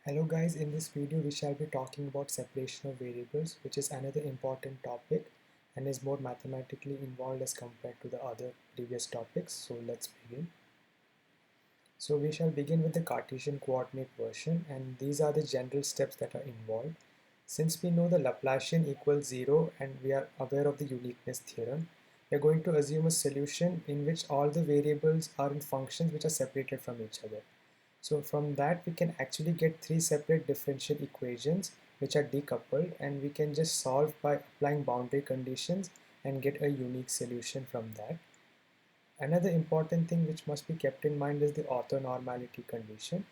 Hello guys, in this video we shall be talking about separation of variables, which is another important topic and is more mathematically involved as compared to the other previous topics. So let's begin. So we shall begin with the Cartesian coordinate version, and these are the general steps that are involved. Since we know the Laplacian equals 0 and we are aware of the uniqueness theorem, we are going to assume a solution in which all the variables are in functions which are separated from each other. So from that we can actually get three separate differential equations which are decoupled, and we can just solve by applying boundary conditions and get a unique solution from that. Another important thing which must be kept in mind is the orthonormality condition,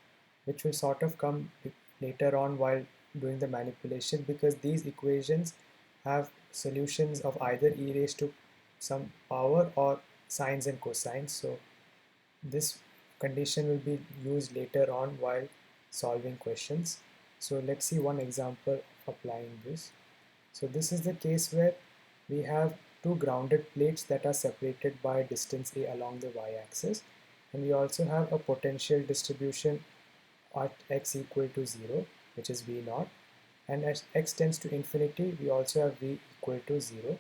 which will sort of come later on while doing the manipulation, because these equations have solutions of either e raised to some power or sines and cosines. So this condition will be used later on while solving questions. So let's see one example of applying this. So this is the case where we have two grounded plates that are separated by distance a along the y-axis, and we also have a potential distribution at x equal to 0, which is v naught, and as x tends to infinity we also have v equal to 0.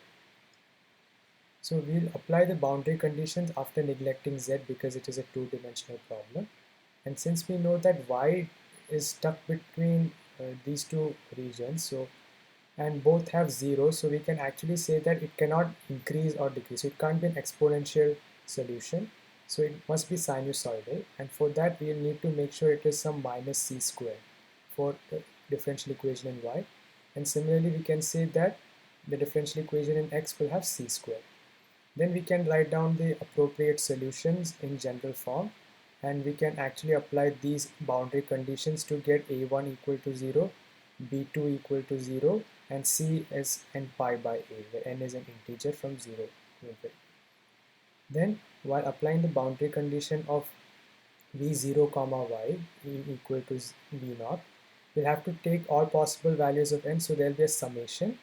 So we'll apply the boundary conditions after neglecting z because it is a two-dimensional problem. And since we know that y is stuck between these two regions, so and both have 0, so we can actually say that it cannot increase or decrease. So it can't be an exponential solution. So it must be sinusoidal, and for that we'll need to make sure it is some minus c squared for the differential equation in y. And similarly we can say that the differential equation in x will have c squared. Then we can write down the appropriate solutions in general form, and we can actually apply these boundary conditions to get a1 equal to 0, b2 equal to 0, and c is n pi by a, where n is an integer from 0 to infinity. Then while applying the boundary condition of v0 comma y equal to v naught, we'll have to take all possible values of n, so there'll be a summation,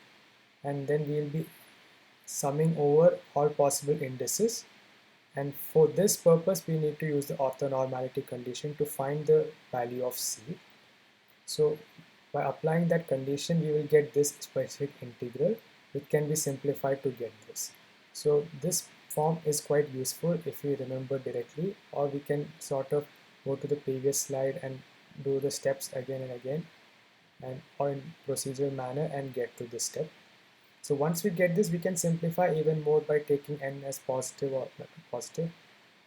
and then we'll be summing over all possible indices. And for this purpose, we need to use the orthonormality condition to find the value of c. So by applying that condition, we will get this specific integral, which can be simplified to get this. So this form is quite useful if we remember directly, or we can sort of go to the previous slide and do the steps again and again, and or in procedural manner and get to this step. So once we get this, we can simplify even more by taking n as positive or positive,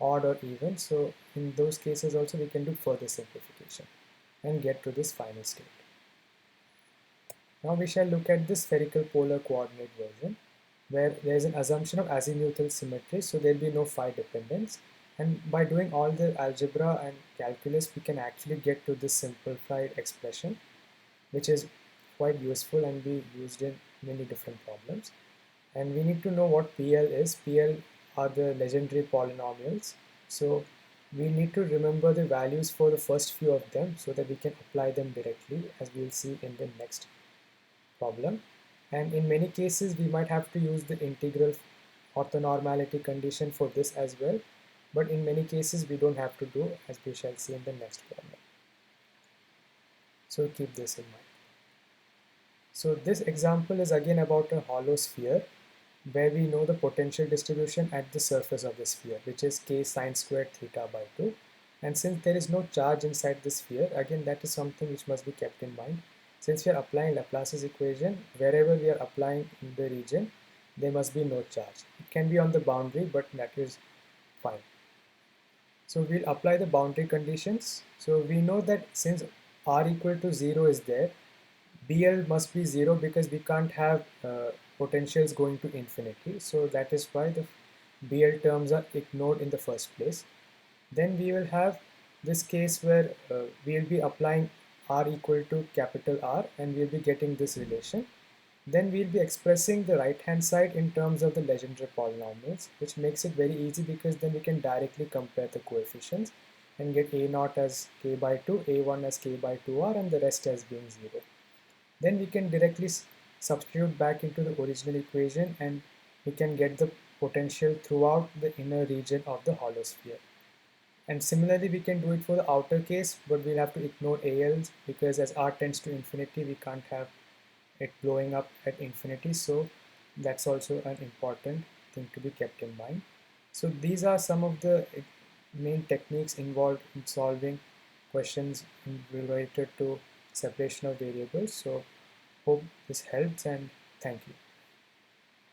odd or even. So in those cases also we can do further simplification and get to this final state. Now we shall look at the spherical polar coordinate version, where there is an assumption of azimuthal symmetry, so there will be no phi dependence. And by doing all the algebra and calculus, we can actually get to this simplified expression, which is quite useful and be used in many different problems. And we need to know what PL is. PL are the legendary polynomials. So we need to remember the values for the first few of them so that we can apply them directly, as we'll see in the next problem. And in many cases, we might have to use the integral orthonormality condition for this as well. But in many cases, we don't have to do, as we shall see in the next problem. So keep this in mind. So this example is again about a hollow sphere, where we know the potential distribution at the surface of the sphere, which is k sine squared theta by 2. And since there is no charge inside the sphere, again that is something which must be kept in mind. Since we are applying Laplace's equation, wherever we are applying in the region, there must be no charge. It can be on the boundary, but that is fine. So we'll apply the boundary conditions. So we know that since r equal to 0 is there, BL must be 0 because we can't have potentials going to infinity. So that is why the BL terms are ignored in the first place. Then we will have this case where we will be applying r equal to capital R, and we will be getting this relation. Then we will be expressing the right hand side in terms of the legendary polynomials, which makes it very easy because then we can directly compare the coefficients and get a0 as k by 2, a1 as k by 2r, and the rest as being 0. Then we can directly substitute back into the original equation, and we can get the potential throughout the inner region of the hollow sphere. And similarly, we can do it for the outer case, but we'll have to ignore ALs because as R tends to infinity, we can't have it blowing up at infinity. So that's also an important thing to be kept in mind. So these are some of the main techniques involved in solving questions related to separation of variables. So hope this helps and thank you.